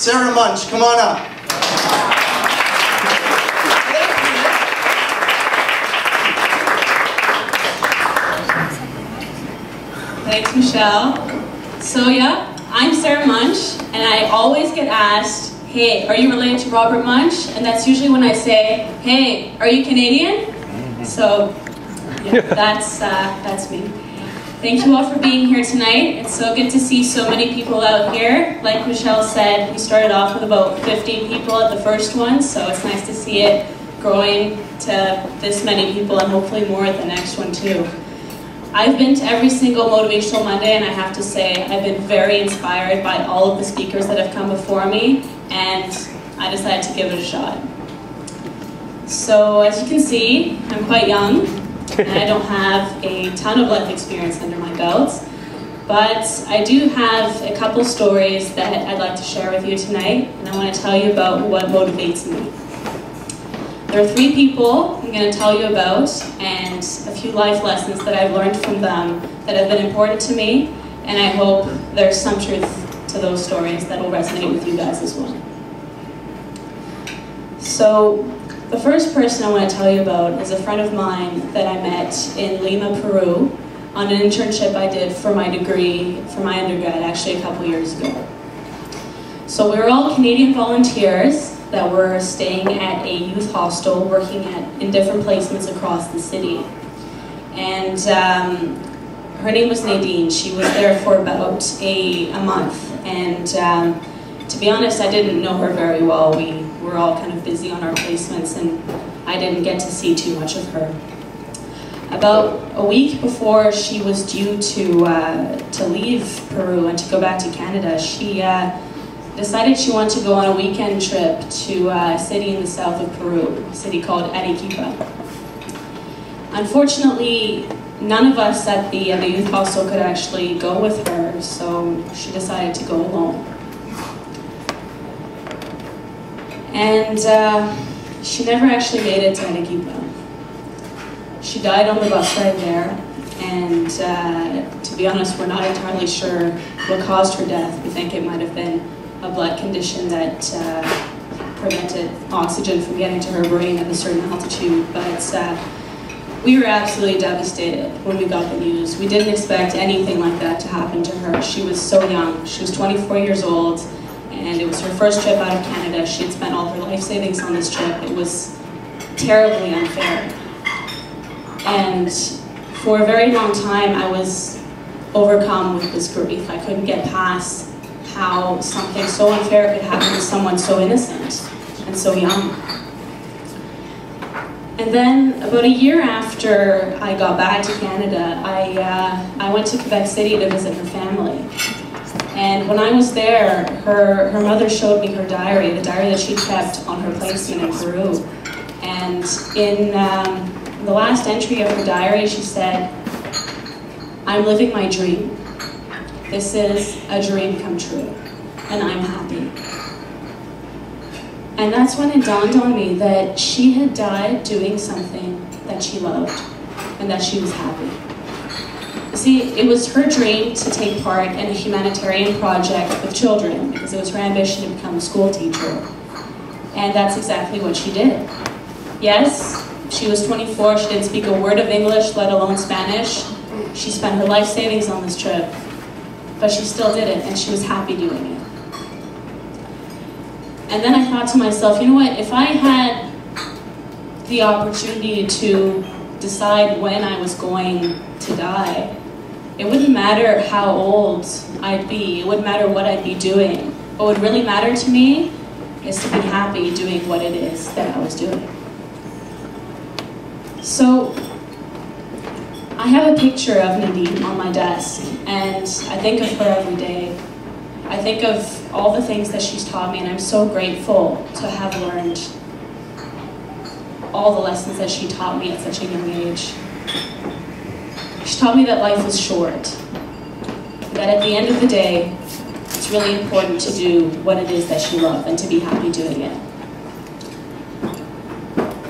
Sarah Munsch, come on up. Thanks, Michelle. So yeah, I'm Sarah Munsch, and I always get asked, hey, are you related to Robert Munsch? And that's usually when I say, hey, are you Canadian? So yeah, that's me. Thank you all for being here tonight. It's so good to see so many people out here. Like Michelle said, we started off with about 15 people at the first one, so it's nice to see it growing to this many people and hopefully more at the next one too. I've been to every single Motivational Monday, and I have to say I've been very inspired by all of the speakers that have come before me, and I decided to give it a shot. So as you can see, I'm quite young, and I don't have a ton of life experience under my belt, but I do have a couple stories that I'd like to share with you tonight, and I want to tell you about what motivates me. There are 3 people I'm going to tell you about, and a few life lessons that I've learned from them that have been important to me, and I hope there's some truth to those stories that will resonate with you guys as well. So, the first person I want to tell you about is a friend of mine that I met in Lima, Peru, on an internship I did for my degree, for my undergrad, actually a couple years ago. So we were all Canadian volunteers that were staying at a youth hostel, working in different placements across the city. And her name was Nadine. She was there for about a month. And to be honest, I didn't know her very well. We were all kind of busy on our placements, and I didn't get to see too much of her. About a week before she was due to leave Peru and to go back to Canada, she decided she wanted to go on a weekend trip to a city in the south of Peru, a city called Arequipa. Unfortunately, none of us at the youth hostel could actually go with her, so she decided to go alone. And she never actually made it to Arequipa. She died on the bus ride there, and to be honest, we're not entirely sure what caused her death. We think it might have been a blood condition that prevented oxygen from getting to her brain at a certain altitude, but we were absolutely devastated when we got the news. We didn't expect anything like that to happen to her. She was so young. She was 24 years old, and it was her first trip out of Canada. She had spent all her life savings on this trip. It was terribly unfair. And for a very long time, I was overcome with this grief. I couldn't get past how something so unfair could happen to someone so innocent and so young. And then, about a year after I got back to Canada, I went to Quebec City to visit her family. And when I was there, her mother showed me her diary, the diary that she kept on her placement in Peru. And in the last entry of her diary, she said, "I'm living my dream. This is a dream come true, and I'm happy." And that's when it dawned on me that she had died doing something that she loved and that she was happy. You see, it was her dream to take part in a humanitarian project with children because it was her ambition to become a school teacher. And that's exactly what she did. Yes, she was 24, she didn't speak a word of English, let alone Spanish. She spent her life savings on this trip, but she still did it, and she was happy doing it. And then I thought to myself, you know what, if I had the opportunity to decide when I was going to die, it wouldn't matter how old I'd be, it wouldn't matter what I'd be doing. What would really matter to me is to be happy doing what it is that I was doing. So, I have a picture of Nadine on my desk, and I think of her every day. I think of all the things that she's taught me, and I'm so grateful to have learned all the lessons that she taught me at such a young age. She taught me that life is short, that at the end of the day, it's really important to do what it is that you love and to be happy doing it.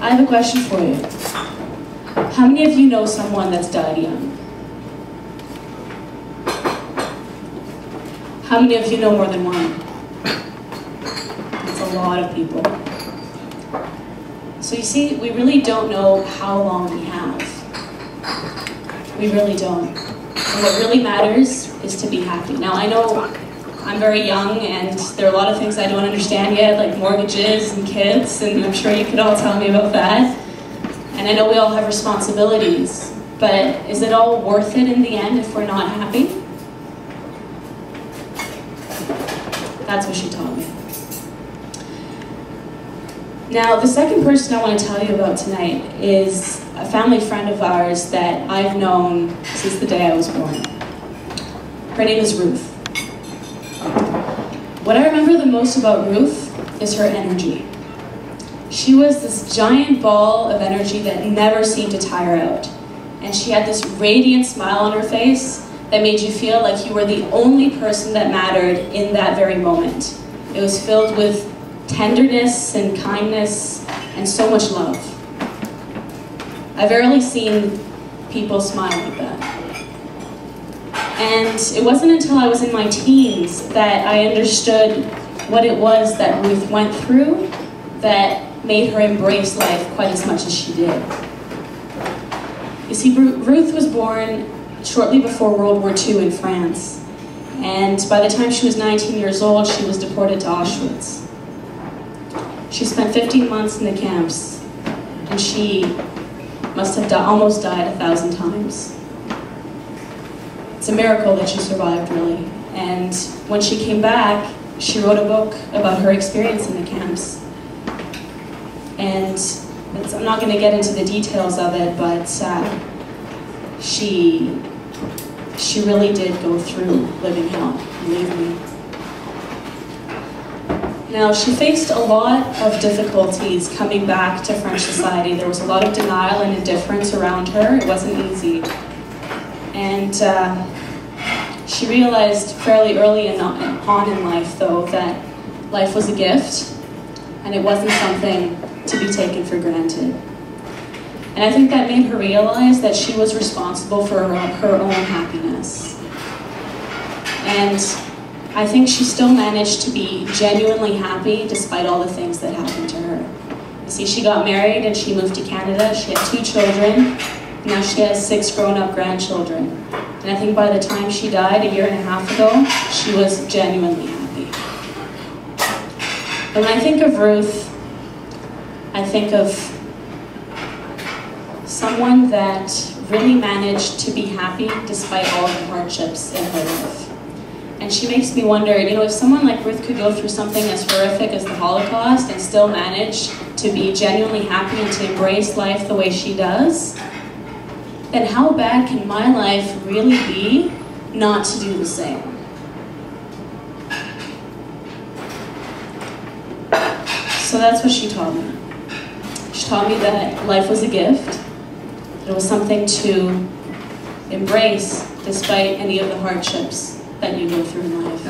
I have a question for you. How many of you know someone that's died young? How many of you know more than one? lot of people. So you see, we really don't know how long we have. We really don't. And what really matters is to be happy. Now I know I'm very young and there are a lot of things I don't understand yet, like mortgages and kids, and I'm sure you could all tell me about that. And I know we all have responsibilities, but is it all worth it in the end if we're not happy? That's what she taught me. Now, the second person I want to tell you about tonight is a family friend of ours that I've known since the day I was born. Her name is Ruth. What I remember the most about Ruth is her energy. She was this giant ball of energy that never seemed to tire out. And she had this radiant smile on her face that made you feel like you were the only person that mattered in that very moment. It was filled with tenderness and kindness and so much love. I've rarely seen people smile like that. And it wasn't until I was in my teens that I understood what it was that Ruth went through that made her embrace life quite as much as she did. You see, Ruth was born shortly before World War II in France. And by the time she was 19 years old, she was deported to Auschwitz. She spent 15 months in the camps, and she must have almost died 1,000 times. It's a miracle that she survived, really. And when she came back, she wrote a book about her experience in the camps. And I'm not going to get into the details of it, but she really did go through living hell, believe me. Now, she faced a lot of difficulties coming back to French society. There was a lot of denial and indifference around her. It wasn't easy. And she realized fairly early on in life, though, that life was a gift, and it wasn't something to be taken for granted. And I think that made her realize that she was responsible for her own happiness. And I think she still managed to be genuinely happy despite all the things that happened to her. You see, she got married and she moved to Canada. She had 2 children. Now she has 6 grown-up grandchildren. And I think by the time she died a year and a half ago, she was genuinely happy. And when I think of Ruth, I think of someone that really managed to be happy despite all the hardships in her life. And she makes me wonder, you know, if someone like Ruth could go through something as horrific as the Holocaust and still manage to be genuinely happy and to embrace life the way she does, then how bad can my life really be not to do the same? So that's what she taught me. She taught me that life was a gift. It was something to embrace despite any of the hardships that you go through in life.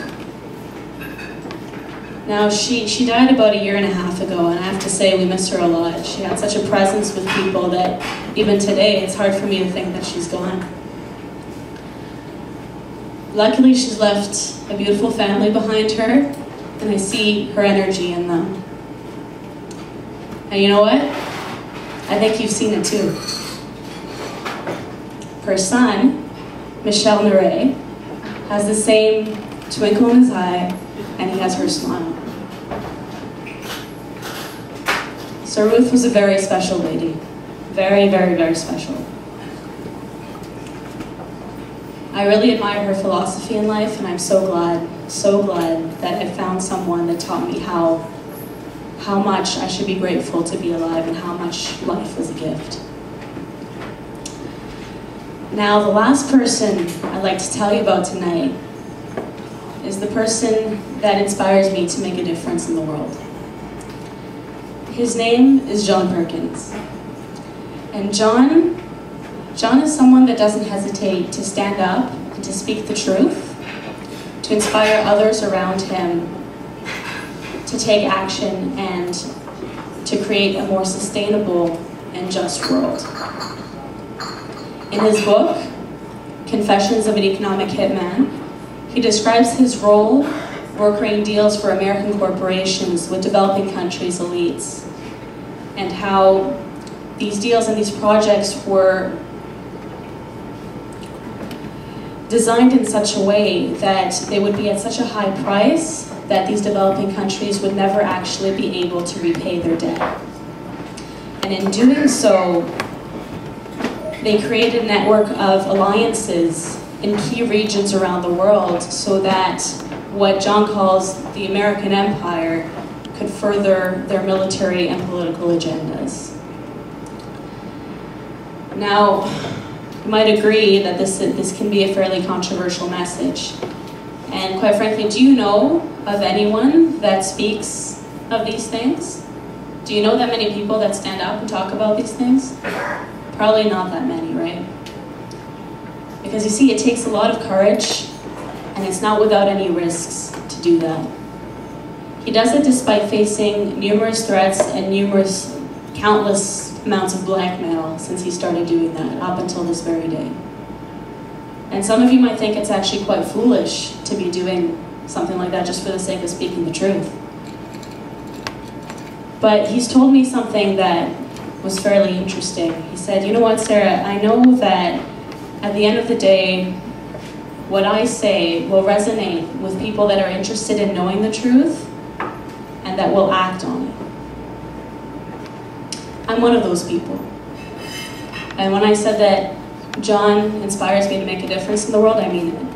Now, she died about a year and a half ago, and I have to say we miss her a lot. She had such a presence with people that even today it's hard for me to think that she's gone. Luckily, she's left a beautiful family behind her, and I see her energy in them. And you know what? I think you've seen it too. Her son, Michel Nere, has the same twinkle in his eye, and he has her smile. So Ruth was a very special lady. Very, very, very special. I really admire her philosophy in life, and I'm so glad that I found someone that taught me how much I should be grateful to be alive and how much life is a gift. Now, the last person I'd like to tell you about tonight is the person that inspires me to make a difference in the world. His name is John Perkins. And John is someone that doesn't hesitate to stand up and to speak the truth, to inspire others around him to take action and to create a more sustainable and just world. In his book, Confessions of an Economic Hitman, he describes his role brokering deals for American corporations with developing countries' elites, and how these deals and these projects were designed in such a way that they would be at such a high price that these developing countries would never actually be able to repay their debt. And in doing so, they created a network of alliances in key regions around the world so that what John calls the American Empire could further their military and political agendas. Now, you might agree that this can be a fairly controversial message. And quite frankly, do you know of anyone that speaks of these things? Do you know that many people that stand up and talk about these things? Probably not that many, right? Because you see, it takes a lot of courage, and it's not without any risks to do that. He does it despite facing numerous threats and countless amounts of blackmail since he started doing that, up until this very day. And some of you might think it's actually quite foolish to be doing something like that just for the sake of speaking the truth. But he's told me something that was fairly interesting. He said, you know what, Sarah, I know that at the end of the day, what I say will resonate with people that are interested in knowing the truth and that will act on it. I'm one of those people. And when I said that John inspires me to make a difference in the world, I mean it.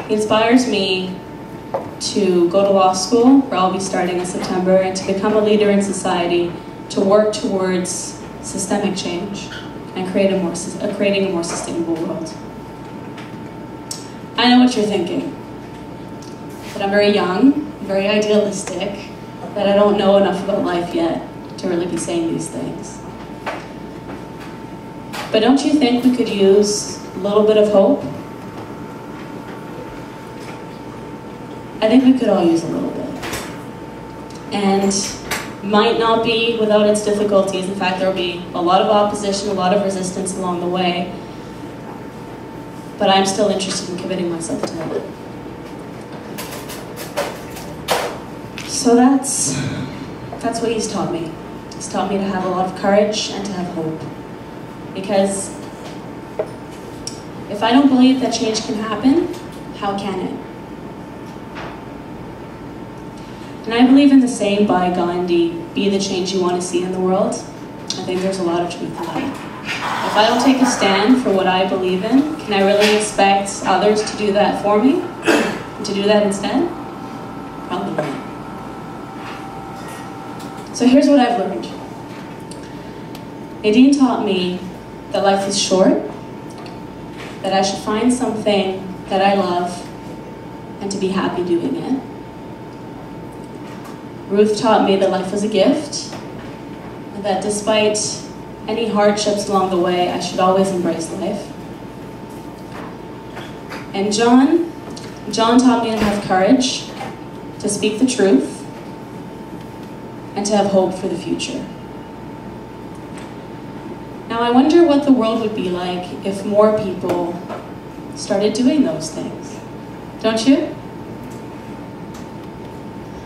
He inspires me to go to law school, where I'll be starting in September, and to become a leader in society, to work towards systemic change and creating a more sustainable world. I know what you're thinking, that I'm very young, very idealistic, that I don't know enough about life yet to really be saying these things. But don't you think we could use a little bit of hope? I think we could all use a little bit. And might not be without its difficulties. In fact, there will be a lot of opposition, a lot of resistance along the way. But I'm still interested in committing myself to that. So that's what he's taught me. He's taught me to have a lot of courage and to have hope. Because if I don't believe that change can happen, how can it? And I believe in the saying by Gandhi, be the change you want to see in the world. I think there's a lot of truth to that. If I don't take a stand for what I believe in, can I really expect others to do that for me? To do that instead? Probably not. So here's what I've learned. Nadine taught me that life is short, that I should find something that I love, and to be happy doing it. Ruth taught me that life was a gift, and that despite any hardships along the way, I should always embrace life. And John taught me to have courage, to speak the truth, and to have hope for the future. Now I wonder what the world would be like if more people started doing those things. Don't you?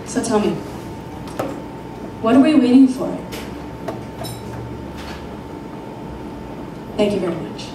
So tell me, what are we waiting for? Thank you very much.